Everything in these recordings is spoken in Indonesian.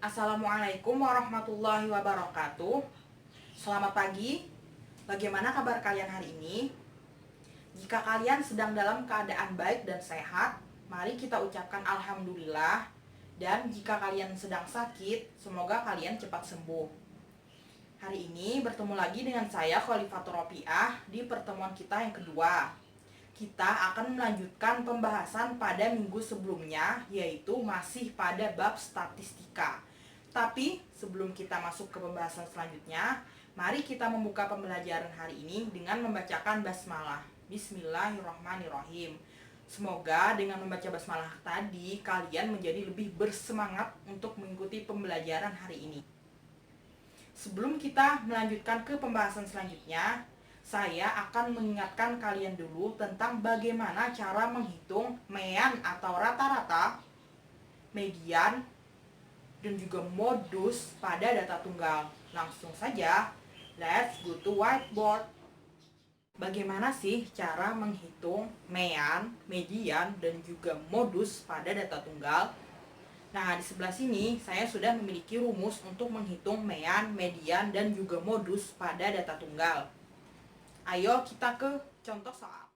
Assalamualaikum warahmatullahi wabarakatuh. Selamat pagi. Bagaimana kabar kalian hari ini? Jika kalian sedang dalam keadaan baik dan sehat, mari kita ucapkan alhamdulillah. Dan jika kalian sedang sakit, semoga kalian cepat sembuh. Hari ini bertemu lagi dengan saya Khalifatur Ropiah di pertemuan kita yang kedua. Kita akan melanjutkan pembahasan pada minggu sebelumnya, yaitu masih pada bab statistika. Tapi sebelum kita masuk ke pembahasan selanjutnya, mari kita membuka pembelajaran hari ini dengan membacakan basmalah. Bismillahirrahmanirrahim. Semoga dengan membaca basmalah tadi, kalian menjadi lebih bersemangat untuk mengikuti pembelajaran hari ini. Sebelum kita melanjutkan ke pembahasan selanjutnya, saya akan mengingatkan kalian dulu tentang bagaimana cara menghitung mean atau rata-rata, median, dan juga modus pada data tunggal. Langsung saja, let's go to whiteboard. Bagaimana sih cara menghitung mean, median, dan juga modus pada data tunggal? Nah, di sebelah sini saya sudah memiliki rumus untuk menghitung mean, median, dan juga modus pada data tunggal. Ayo kita ke contoh soal.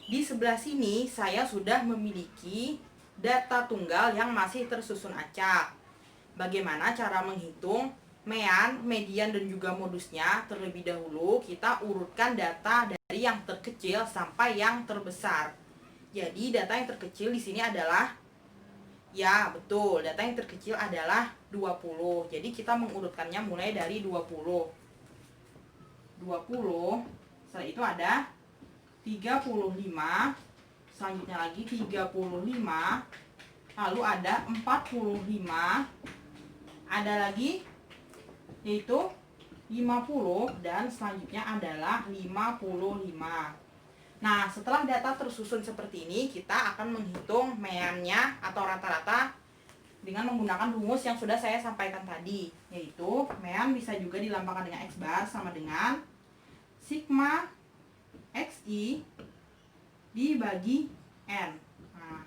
Di sebelah sini saya sudah memiliki data tunggal yang masih tersusun acak. Bagaimana cara menghitung mean, median, dan juga modusnya? Terlebih dahulu kita urutkan data dari yang terkecil sampai yang terbesar. Jadi data yang terkecil di sini adalah, ya betul, data yang terkecil adalah 20. Jadi kita mengurutkannya mulai dari 20. 20, setelah itu ada 35, selanjutnya lagi 35, lalu ada 45, ada lagi yaitu 50, dan selanjutnya adalah 55. Nah, setelah data tersusun seperti ini, kita akan menghitung meannya atau rata-rata dengan menggunakan rumus yang sudah saya sampaikan tadi, yaitu mean bisa juga dilambangkan dengan X bar sama dengan sigma XI dibagi N. Nah,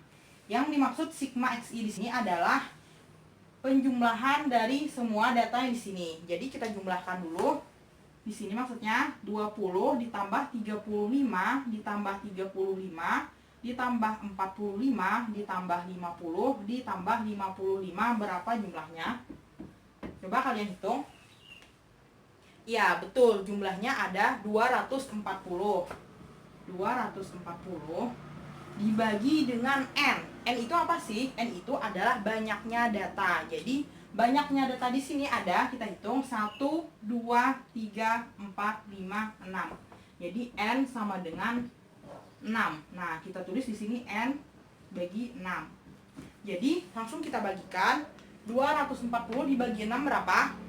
yang dimaksud sigma XI di sini adalah penjumlahan dari semua data yang di sini. Jadi kita jumlahkan dulu. Di sini maksudnya 20 ditambah 35 ditambah 35 ditambah 45 ditambah 50 ditambah 55, berapa jumlahnya? Coba kalian hitung. Ya, betul, jumlahnya ada 240. 240 dibagi dengan N. N itu apa sih? N itu adalah banyaknya data. Jadi, banyaknya data di sini ada, kita hitung 1, 2, 3, 4, 5, 6. Jadi, N sama dengan 6. Nah, kita tulis di sini N bagi 6. Jadi, langsung kita bagikan. 240 dibagi 6 berapa?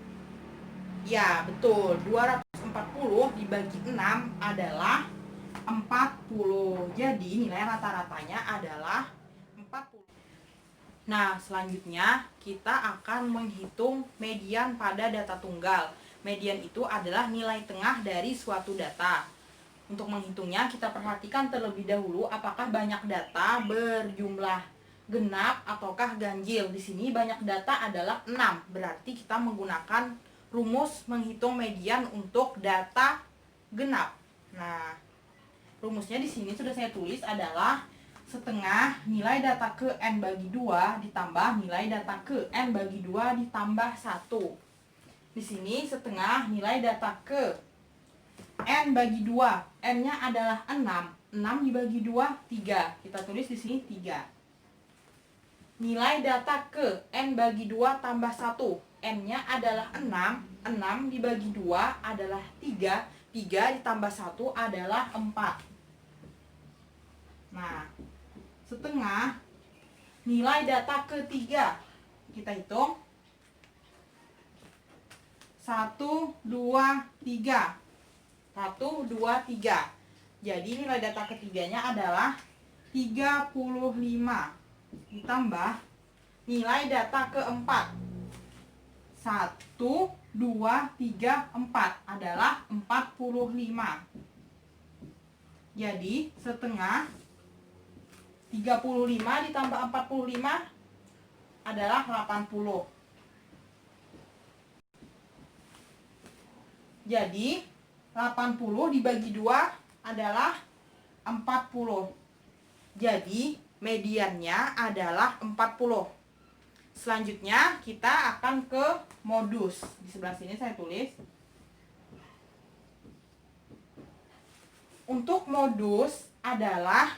Ya, betul. 240 dibagi 6 adalah 40. Jadi nilai rata-ratanya adalah 40. Nah, selanjutnya kita akan menghitung median pada data tunggal. Median itu adalah nilai tengah dari suatu data. Untuk menghitungnya, kita perhatikan terlebih dahulu apakah banyak data berjumlah genap ataukah ganjil. Di sini banyak data adalah 6. Berarti kita menggunakan rumus menghitung median untuk data genap. Nah, rumusnya di sini sudah saya tulis adalah setengah nilai data ke N bagi 2 ditambah nilai data ke N bagi 2 ditambah 1. Di sini setengah nilai data ke N bagi 2. N-nya adalah 6. 6 dibagi 2, 3. Kita tulis di sini 3. Nilai data ke N bagi 2 tambah 1. N-nya adalah 6. 6 dibagi 2 adalah 3. 3 ditambah 1 adalah 4. Nah, setengah nilai data ketiga, kita hitung 1, 2, 3. 1, 2, 3. Jadi nilai data ketiganya adalah 35 ditambah nilai data keempat 1, 2, 3, 4 adalah 45. Jadi setengah 35 ditambah 45 adalah 80. Jadi 80 dibagi 2 adalah 40. Jadi mediannya adalah 40. Selanjutnya kita akan ke modus. Di sebelah sini saya tulis. Untuk modus adalah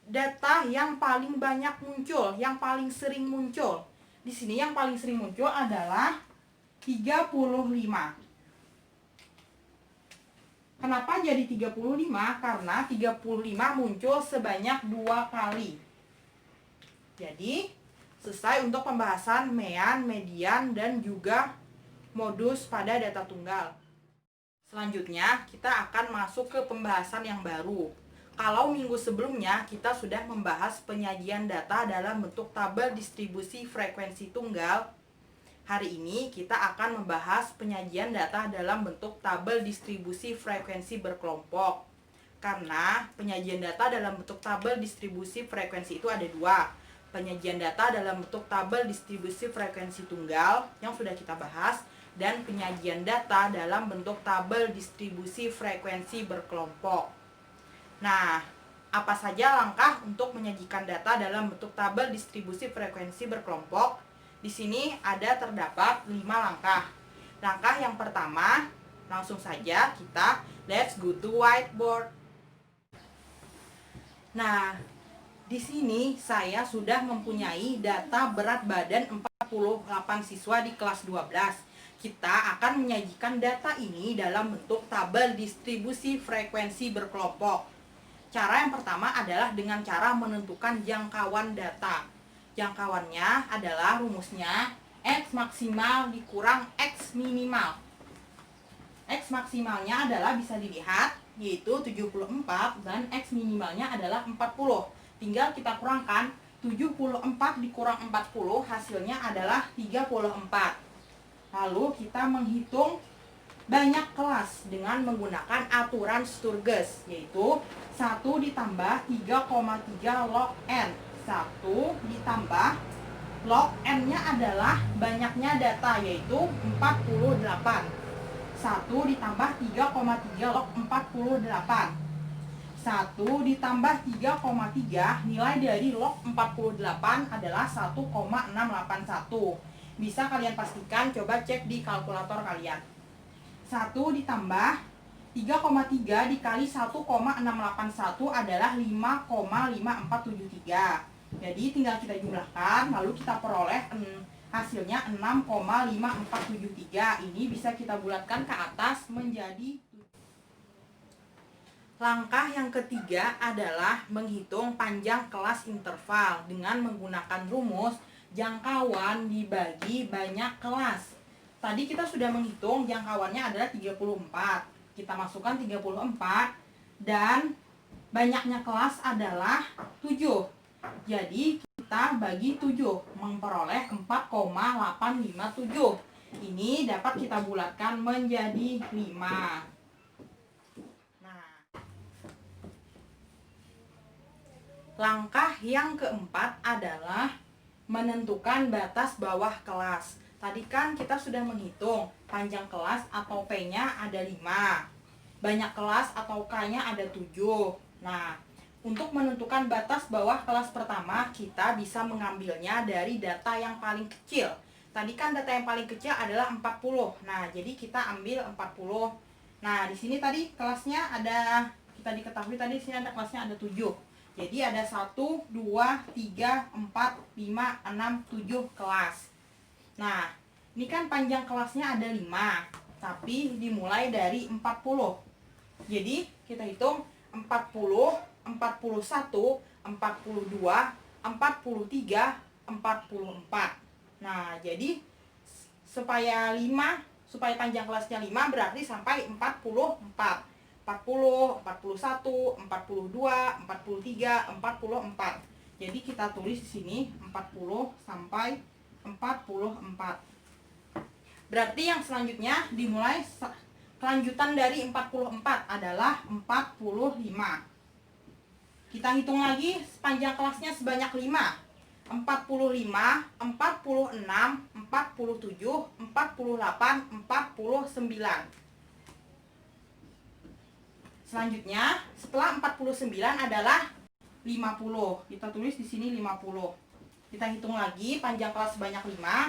data yang paling banyak muncul, yang paling sering muncul. Di sini yang paling sering muncul adalah 35. Kenapa jadi 35? Karena 35 muncul sebanyak 2 kali. Jadi, selesai untuk pembahasan mean, median, dan juga modus pada data tunggal. Selanjutnya, kita akan masuk ke pembahasan yang baru. Kalau minggu sebelumnya kita sudah membahas penyajian data dalam bentuk tabel distribusi frekuensi tunggal, hari ini kita akan membahas penyajian data dalam bentuk tabel distribusi frekuensi berkelompok. Karena penyajian data dalam bentuk tabel distribusi frekuensi itu ada dua. Penyajian data dalam bentuk tabel distribusi frekuensi tunggal yang sudah kita bahas, dan penyajian data dalam bentuk tabel distribusi frekuensi berkelompok. Nah, apa saja langkah untuk menyajikan data dalam bentuk tabel distribusi frekuensi berkelompok? Di sini ada terdapat 5 langkah. Langkah yang pertama, langsung saja kita let's go to whiteboard. Nah, di sini saya sudah mempunyai data berat badan 48 siswa di kelas 12. Kita akan menyajikan data ini dalam bentuk tabel distribusi frekuensi berkelompok. Cara yang pertama adalah dengan cara menentukan jangkauan data. Jangkauannya adalah rumusnya X maksimal dikurang X minimal. X maksimalnya adalah bisa dilihat, yaitu 74, dan X minimalnya adalah 40. Tinggal kita kurangkan, 74 dikurang 40 hasilnya adalah 34. Lalu kita menghitung banyak kelas dengan menggunakan aturan Sturges, yaitu 1 ditambah 3,3 log N. 1 ditambah log N-nya adalah banyaknya data, yaitu 48. 1 ditambah 3,3 log 48. 1 ditambah 3,3, nilai dari log 48 adalah 1,681. Bisa kalian pastikan, coba cek di kalkulator kalian. 1 ditambah 3,3 dikali 1,681 adalah 5,5473. Jadi tinggal kita jumlahkan, lalu kita peroleh hasilnya 6,5473. Ini bisa kita bulatkan ke atas menjadi. Langkah yang ketiga adalah menghitung panjang kelas interval dengan menggunakan rumus jangkauan dibagi banyak kelas. Tadi kita sudah menghitung jangkauannya adalah 34. Kita masukkan 34 dan banyaknya kelas adalah 7. Jadi kita bagi 7 memperoleh 4,857. Ini dapat kita bulatkan menjadi 5. Langkah yang keempat adalah menentukan batas bawah kelas. Tadi kan kita sudah menghitung panjang kelas atau P-nya ada 5. Banyak kelas atau K-nya ada 7. Nah, untuk menentukan batas bawah kelas pertama, kita bisa mengambilnya dari data yang paling kecil. Tadi kan data yang paling kecil adalah 40. Nah, jadi kita ambil 40. Nah, di sini tadi kelasnya ada, kita diketahui tadi di sini ada kelasnya ada 7. Jadi ada 1, 2, 3, 4, 5, 6, 7 kelas. Nah, ini kan panjang kelasnya ada 5, tapi dimulai dari 40. Jadi kita hitung 40, 41, 42, 43, 44. Nah, jadi supaya panjang kelasnya 5 berarti sampai 44. 40, 41, 42, 43, 44. Jadi kita tulis di sini 40 sampai 44. Berarti yang selanjutnya dimulai, kelanjutan dari 44 adalah 45. Kita hitung lagi panjang kelasnya sebanyak 5. 45, 46, 47, 48, 49. Selanjutnya, setelah 49 adalah 50. Kita tulis di sini 50. Kita hitung lagi panjang kelas sebanyak 5.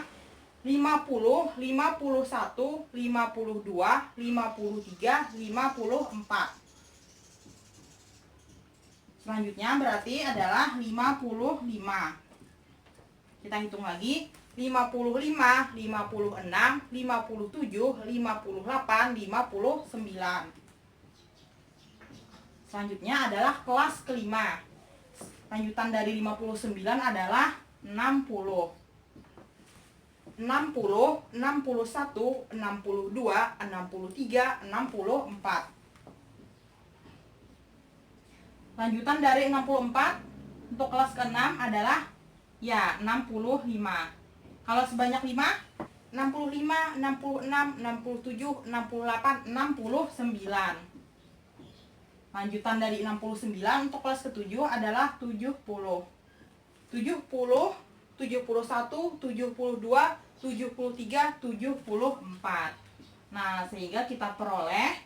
50, 51, 52, 53, 54. Selanjutnya berarti adalah 55. Kita hitung lagi. 55, 56, 57, 58, 59. Selanjutnya adalah kelas kelima. Lanjutan dari 59 adalah 60. 60, 61, 62, 63, 64. Lanjutan dari 64 untuk kelas ke-6 adalah ya 65. Kalau sebanyak 5, 65, 66, 67, 68, 69. Lanjutan dari 69 untuk kelas ke-7 adalah 70. 70, 71, 72, 73, 74. Nah, sehingga kita peroleh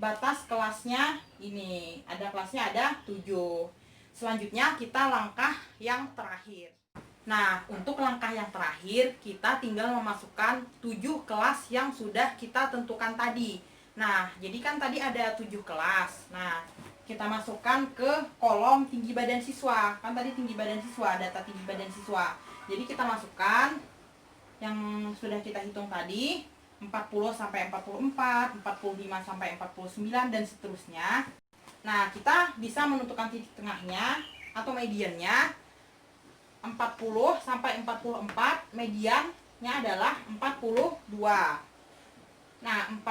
batas kelasnya ini. Kelasnya ada 7. Selanjutnya kita langkah yang terakhir. Nah, untuk langkah yang terakhir kita tinggal memasukkan 7 kelas yang sudah kita tentukan tadi. Nah, jadi kan tadi ada 7 kelas. Nah, kita masukkan ke kolom tinggi badan siswa. Kan tadi tinggi badan siswa, data tinggi badan siswa. Jadi kita masukkan yang sudah kita hitung tadi, 40 sampai 44, 45 sampai 49 dan seterusnya. Nah, kita bisa menentukan titik tengahnya atau mediannya. 40 sampai 44, mediannya adalah 42. Nah, 45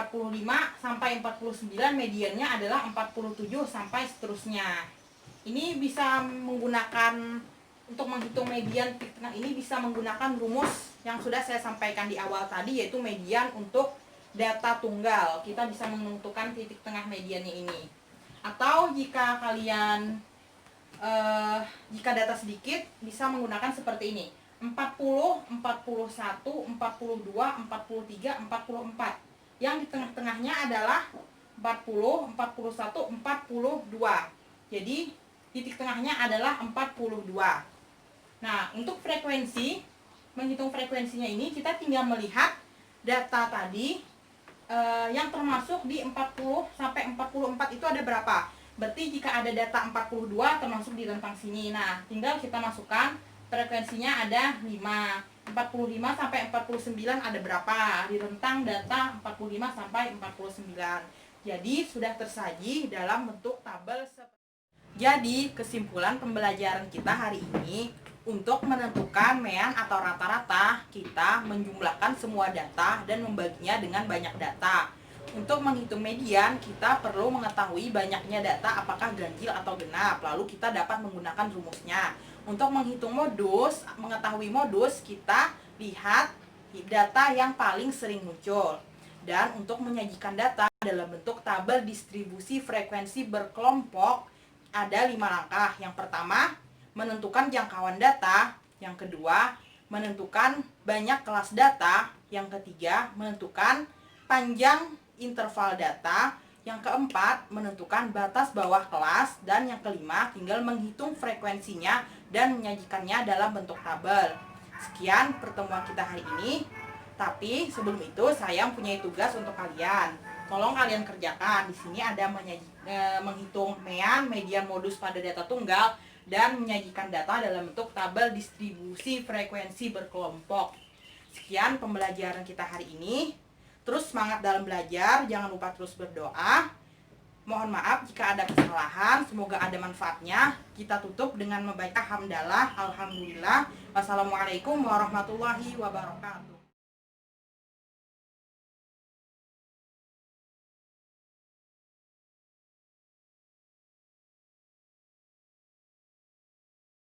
sampai 49 mediannya adalah 47 sampai seterusnya. Ini bisa menggunakan, untuk menghitung median titik tengah ini bisa menggunakan rumus yang sudah saya sampaikan di awal tadi, yaitu median untuk data tunggal. Kita bisa menentukan titik tengah mediannya ini. Atau jika kalian jika data sedikit bisa menggunakan seperti ini. 40, 41, 42, 43, 44. Yang di tengah-tengahnya adalah 40, 41, 42. Jadi titik tengahnya adalah 42. Nah, untuk frekuensi, menghitung frekuensinya ini kita tinggal melihat data tadi yang termasuk di 40 sampai 44 itu ada berapa. Berarti jika ada data 42 termasuk di rentang sini. Nah, tinggal kita masukkan frekuensinya ada 5. 45 sampai 49 ada berapa di rentang data 45 sampai 49. Jadi sudah tersaji dalam bentuk tabel. Jadi kesimpulan pembelajaran kita hari ini, untuk menentukan mean atau rata-rata, kita menjumlahkan semua data dan membaginya dengan banyak data. Untuk menghitung median, kita perlu mengetahui banyaknya data apakah ganjil atau genap, lalu kita dapat menggunakan rumusnya. Untuk menghitung modus, mengetahui modus, kita lihat data yang paling sering muncul. Dan untuk menyajikan data dalam bentuk tabel distribusi frekuensi berkelompok, ada 5 langkah. Yang pertama, menentukan jangkauan data. Yang kedua, menentukan banyak kelas data. Yang ketiga, menentukan panjang interval data. Yang keempat, menentukan batas bawah kelas. Dan yang kelima, tinggal menghitung frekuensinya dan menyajikannya dalam bentuk tabel. Sekian pertemuan kita hari ini. Tapi sebelum itu saya mempunyai tugas untuk kalian. Tolong kalian kerjakan. Di sini ada menghitung mean, median, modus pada data tunggal, dan menyajikan data dalam bentuk tabel distribusi frekuensi berkelompok. Sekian pembelajaran kita hari ini. Terus semangat dalam belajar, jangan lupa terus berdoa. Mohon maaf jika ada kesalahan, semoga ada manfaatnya. Kita tutup dengan membaca hamdalah, alhamdulillah. Wassalamualaikum warahmatullahi wabarakatuh.